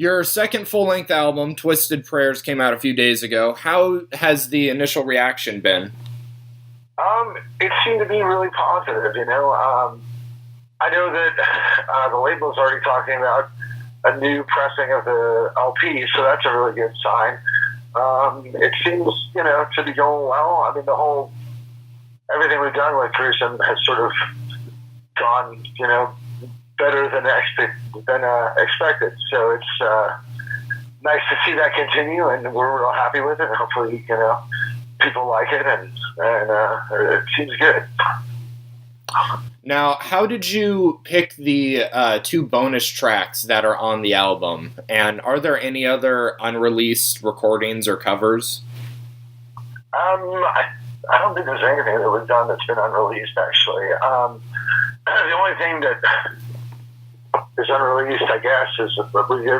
Your second full-length album, Twisted Prayers, came out a few days ago. How has the initial reaction been? It seemed to be really positive, you know. I know that the label's already talking about a new pressing of the LP, so that's a really good sign. It seems, you know, to be going well. I mean, everything we've done with Gruesome has sort of gone, you know, better than expected. So it's nice to see that continue, and we're real happy with it. And hopefully, you know, people like it, and it seems good. Now, how did you pick the 2 bonus tracks that are on the album? And are there any other unreleased recordings or covers? I don't think there's anything that was done that's been unreleased, actually. The only thing that is unreleased, I guess, is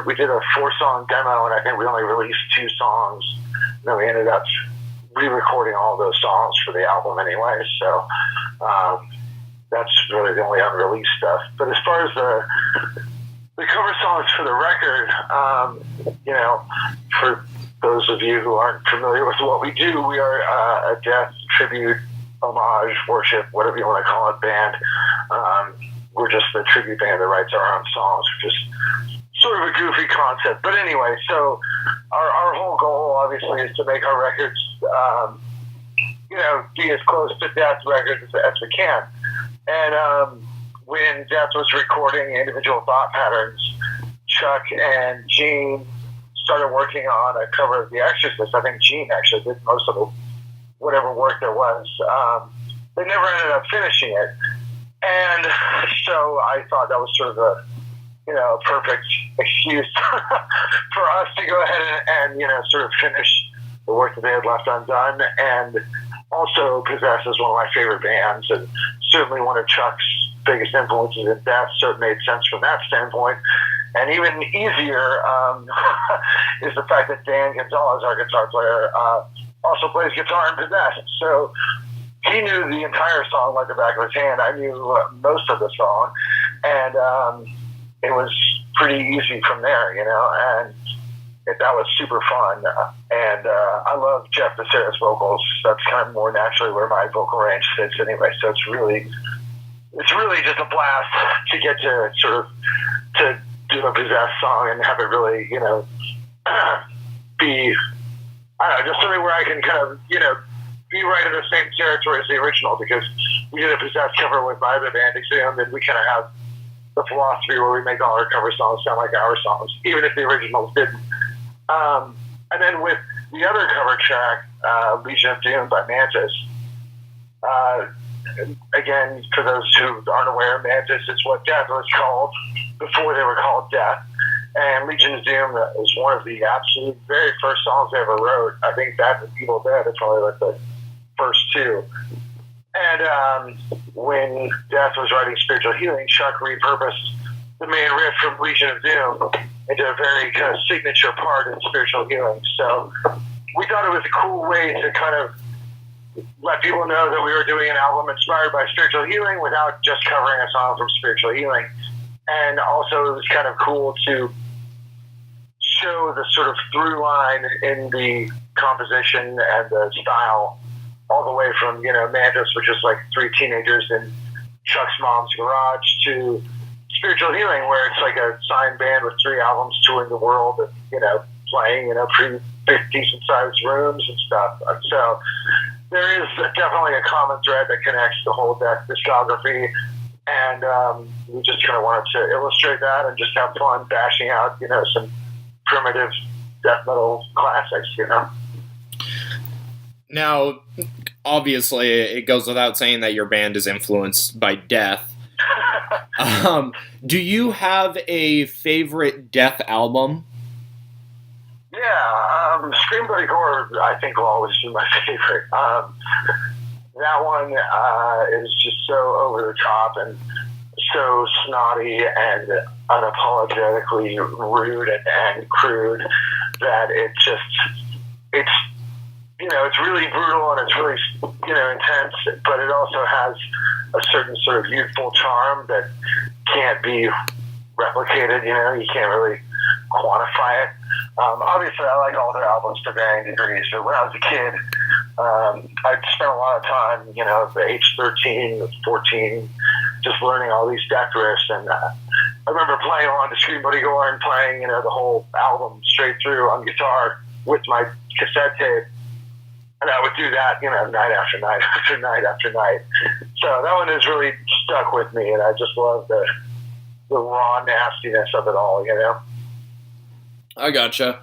we did a 4-song demo, and I think we only released 2 songs. And then we ended up re-recording all those songs for the album anyway, so that's really the only unreleased stuff. But as far as the cover songs for the record, you know, for those of you who aren't familiar with what we do, we are a death tribute, homage, worship, whatever you want to call it, band. We're just the tribute band that writes our own songs, which is sort of a goofy concept. But anyway, so our whole goal, obviously, is to make our records, you know, be as close to Death records as we can. And when Death was recording Individual Thought Patterns, Chuck and Gene started working on a cover of The Exorcist. I think Gene actually did most of whatever work there was. They never ended up finishing it. And so I thought that was sort of a perfect excuse for us to go ahead and, you know, sort of finish the work that they had left undone. And also, Possessed is one of my favorite bands, and certainly one of Chuck's biggest influences in Death, so it made sense from that standpoint. And even easier is the fact that Dan Gonzalez, our guitar player, also plays guitar in Possessed. So he knew the entire song like the back of his hand. I knew most of the song, and it was pretty easy from there, you know, and that was super fun. And I love Jeff Becerra's vocals. That's kind of more naturally where my vocal range sits anyway. So it's really just a blast to get to sort of to do a Possessed song and have it really, you know, be, I don't know, just something where I can kind of, you know, be right in the same territory as the original, because we did a Possessed cover with my other band, Exhumed, and we kind of have the philosophy where we make all our cover songs sound like our songs, even if the originals didn't. And then with the other cover track, Legion of Doom by Mantis, again, for those who aren't aware, Mantis is what Death was called before they were called Death. And Legion of Doom is one of the absolute very first songs I ever wrote. I think that and Evil Dead are probably like the first 2. And when Death was writing Spiritual Healing, Chuck repurposed the main riff from Legion of Doom into a very kind of signature part in Spiritual Healing. So we thought it was a cool way to kind of let people know that we were doing an album inspired by Spiritual Healing without just covering a song from Spiritual Healing. And also it was kind of cool to show the sort of through line in the composition and the style all the way from, you know, Mantis, which is like 3 teenagers in Chuck's mom's garage, to Spiritual Healing, where it's like a signed band with 3 albums touring the world and, you know, playing, you know, pretty decent sized rooms and stuff. So there is definitely a common thread that connects the whole Death discography, and we just kind of wanted to illustrate that and just have fun bashing out, you know, some primitive death metal classics, you know. Now, obviously, it goes without saying that your band is influenced by Death. Do you have a favorite Death album? Yeah, Scream Bloody Gore, I think, will always be my favorite. That one is just so over the top and so snotty and unapologetically rude and crude that it's you know, it's really brutal and it's really, you know, intense, but it also has a certain sort of youthful charm that can't be replicated, you know. You can't really quantify it. Obviously, I like all their albums to varying degrees. But when I was a kid, I spent a lot of time, at the age 13, 14, just learning all these death riffs. And I remember playing along to Scream Buddy Gore and playing, the whole album straight through on guitar with my cassette tape. And I would do that, night after night after night after night. So that one has really stuck with me, and I just love the raw nastiness of it all, I gotcha.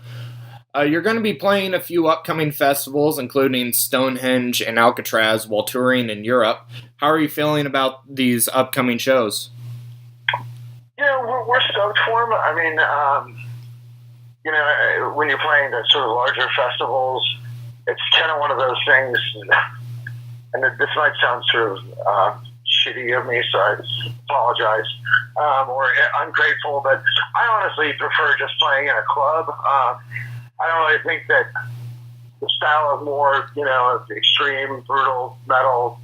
You're going to be playing a few upcoming festivals, including Stonehenge and Alcatraz, while touring in Europe. How are you feeling about these upcoming shows? We're stoked for them. I mean, when you're playing the sort of larger festivals, it's kind of one of those things, and this might sound sort of shitty of me, so I apologize, or ungrateful, but I honestly prefer just playing in a club. I don't really think that the style of more, extreme, brutal metal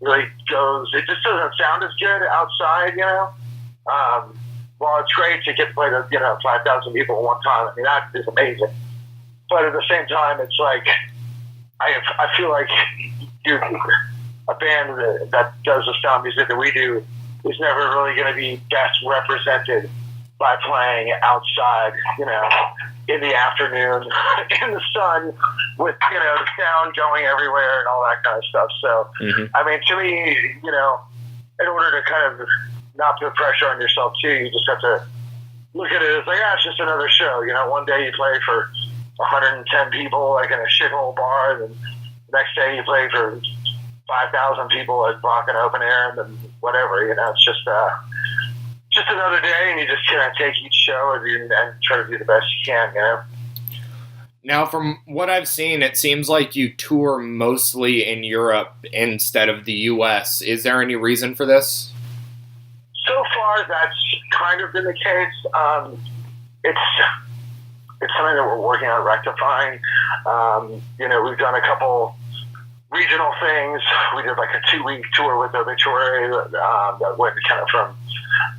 really goes, it just doesn't sound as good outside, While it's great to get to play to, 5,000 people at one time, I mean, that is amazing. But at the same time, it's like, I feel like a band that does the style of music that we do is never really going to be best represented by playing outside, in the afternoon, in the sun, with, the sound going everywhere and all that kind of stuff. So, I mean, to me, in order to kind of not put pressure on yourself too, you just have to look at it as like, it's just another show. One day you play for 110 people, like in a shithole bar, and then the next day you play for 5,000 people at Brocken Open Air, and then whatever, it's just another day, and you just kind of take each show and try to do the best you can, Now, from what I've seen, it seems like you tour mostly in Europe instead of the U.S. Is there any reason for this? So far, that's kind of been the case. It's something that we're working on rectifying. We've done a couple regional things. We did like a 2-week tour with Obituary that went kind of from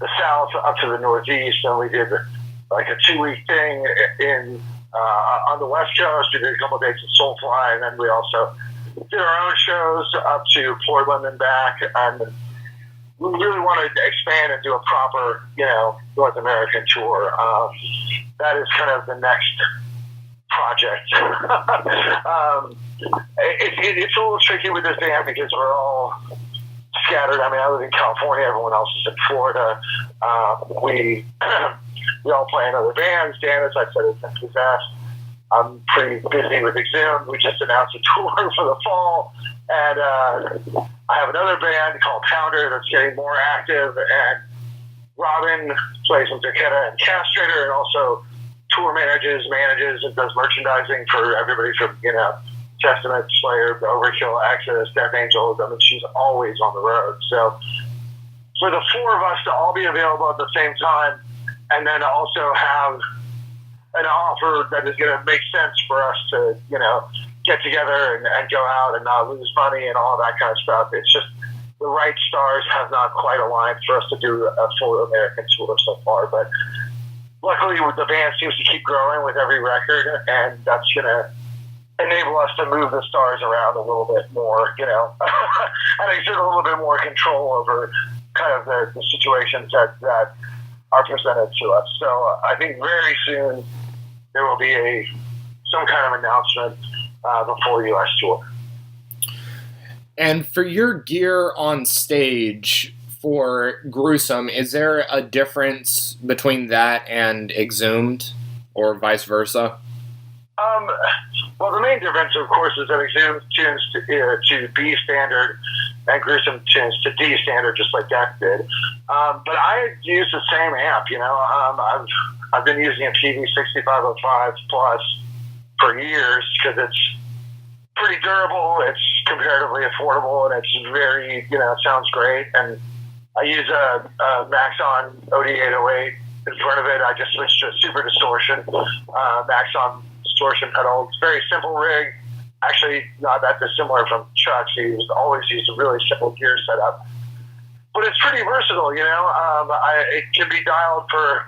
the south up to the northeast, and we did like a 2-week thing on the west coast. We did a couple of days in Soulfly, and then we also did our own shows up to Portland and back, and we really want to expand and do a proper, North American tour. That is kind of the next project. It's a little tricky with this band because we're all scattered. I mean, I live in California. Everyone else is in Florida. We all play in other bands. Dan, as I said, is in Possessed. I'm pretty busy with Exhumed. We just announced a tour for the fall. And I have another band called Pounder that's getting more active. And Robin plays in Derketa and Castrator, and also tour manages, and does merchandising for everybody from, Testament, Slayer, Overkill, Exodus, Death Angel. I mean, she's always on the road. So for the four of us to all be available at the same time, and then also have an offer that is going to make sense for us to, get together and go out and not lose money and all that kind of stuff. It's just the right stars have not quite aligned for us to do a full American tour so far. But luckily, the band seems to keep growing with every record, and that's going to enable us to move the stars around a little bit more, and exert a little bit more control over kind of the situations that are presented to us. So I think very soon there will be some kind of announcement before U.S. tour. And for your gear on stage for Gruesome, is there a difference between that and Exhumed, or vice versa? Well, the main difference, of course, is that Exhumed tunes to B standard, and Gruesome tunes to D standard, just like Death did. But I use the same amp. I've been using a PV6505 Plus for years because it's pretty durable, it's comparatively affordable, and it's very, it sounds great. And I use a Maxon OD808 in front of it. I just switched to a super distortion, Maxon distortion pedal. It's a very simple rig. Actually, not that dissimilar from Chuck's. He always used a really simple gear setup. But it's pretty versatile, it can be dialed for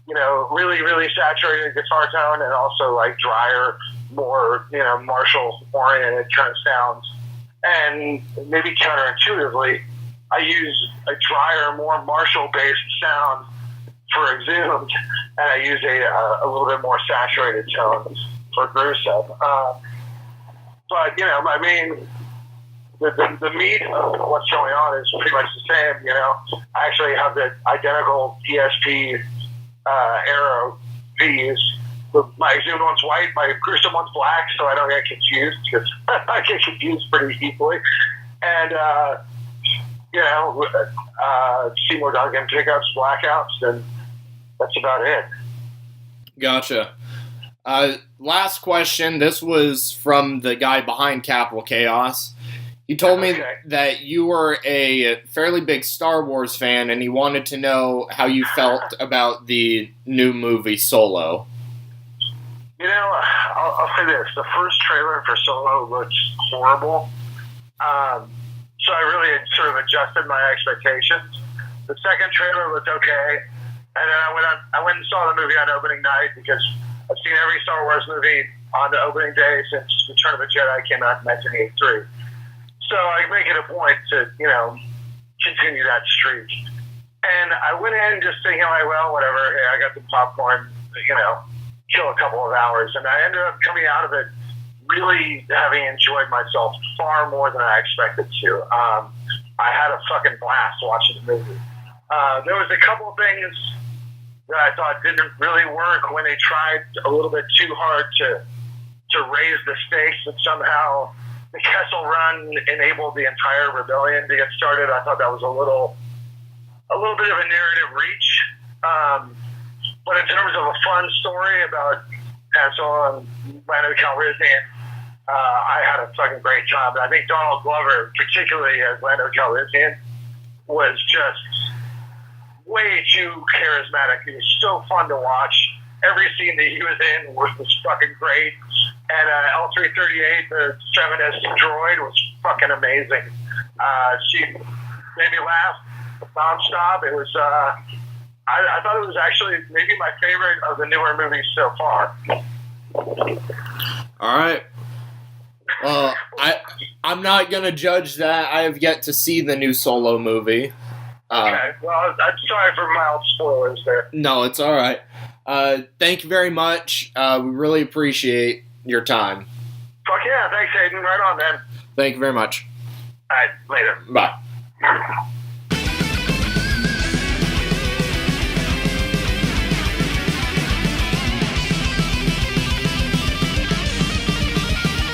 really, really saturated guitar tone and also like drier, more, Marshall-oriented kind of sounds. And maybe counterintuitively, I use a drier, more Marshall-based sound for Exhumed, and I use a little bit more saturated tones for Gruesome. But, the meat of what's going on is pretty much the same, I actually have the identical ESP Arrow V's. My Exhumed one's white, my Gruesome one's black, so I don't get confused, because I get confused pretty easily. And, Seymour Duncan pickups, blackouts, and that's about it. Gotcha. Last question. This was from the guy behind Capital Chaos. He told me that you were a fairly big Star Wars fan, and he wanted to know how you felt about the new movie Solo. I'll say this. The first trailer for Solo looks horrible. So I really sort of adjusted my expectations. The second trailer looked okay. And then I went and saw the movie on opening night, because I've seen every Star Wars movie on the opening day since Return of the Jedi came out in 1983. So I make it a point to, continue that streak. And I went in just thinking, like, well, whatever. Hey, I got the popcorn, kill a couple of hours. And I ended up coming out of it really having enjoyed myself far more than I expected to. I had a fucking blast watching the movie. There was a couple of things that I thought didn't really work when they tried a little bit too hard to raise the stakes, and somehow the Kessel Run enabled the entire rebellion to get started. I thought that was a little bit of a narrative reach. But in terms of a fun story about Hansel and Lando Calrissian, I had a fucking great time. I think Donald Glover, particularly as Lando Calrissian, was just way too charismatic. He was so fun to watch. Every scene that he was in was fucking great. And L338, the feminist droid, was fucking amazing. She made me laugh nonstop. It was, I thought it was actually maybe my favorite of the newer movies so far. All right. Well, I'm not going to judge that. I have yet to see the new Solo movie. Okay. Well, I'm sorry for mild spoilers there. No, it's all right. Thank you very much. We really appreciate your time. Fuck yeah. Thanks, Hayden. Right on, man. Thank you very much. All right. Later. Bye.